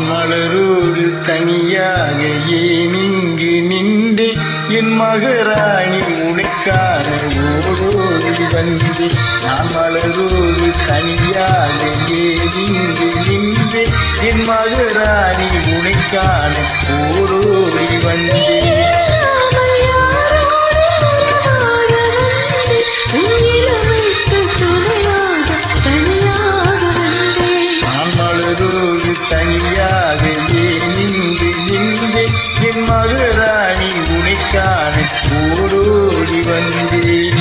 நான் மலரோடு தனியாக ஏன் இங்கு நின்று என் மகராணி உனக்கான ஓடோடி வந்து நான் மலரோடு தனியாக ஏன் இங்கு நின்று என் மகராணி உனக்கான ஓடோடி வந்து தனியாக ஏன் இங்கு நின்று என் மகராணி உனைக்கான ஓடோடி வந்தேன்.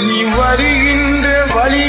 நீ வருகின்ற வழி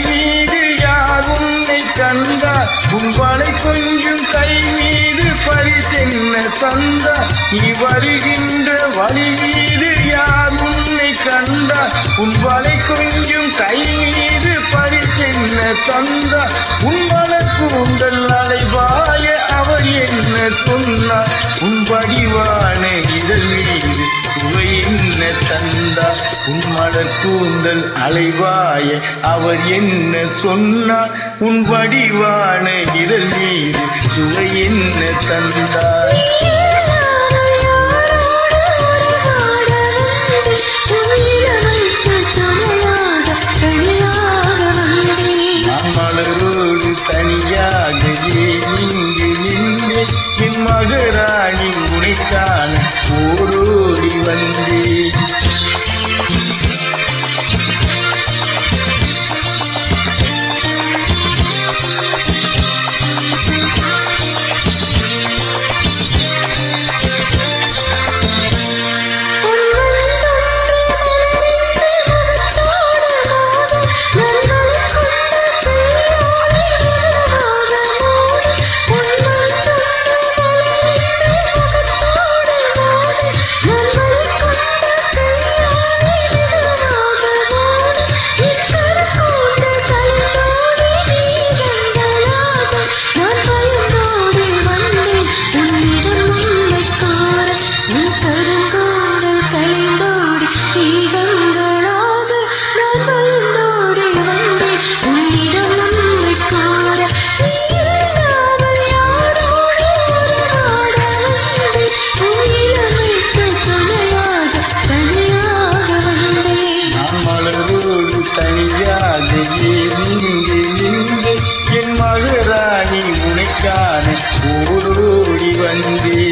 கண்டார் உங்களை கொஞ்சம் கை மீது பரிசென்ன தந்தார். நீ வருகின்ற வழி மீது யார் உன்னை கண்டார் உங்களை கொஞ்சம் கை மீது பரிசென்ன தந்தார். உங்களை கூந்தல் அலைவாய அவர் என்ன சொன்னார் உன் வடிவான இதழ் மீது சுவை என்ன தந்தார். உன் மலர் கூந்தல் அலைவாய அவர் என்ன சொன்னார் உன் வடிவான இதழ் மீது சுவை என்ன தந்தார். நான் மலரோடு தனியாக இங்கு நின்று என் மகராணி உனைக்கான ஓடோடி வந்தேன். தனியாக இங்கு நின்று என் மகராணி உனைக்கான ஓடோடி வந்தே.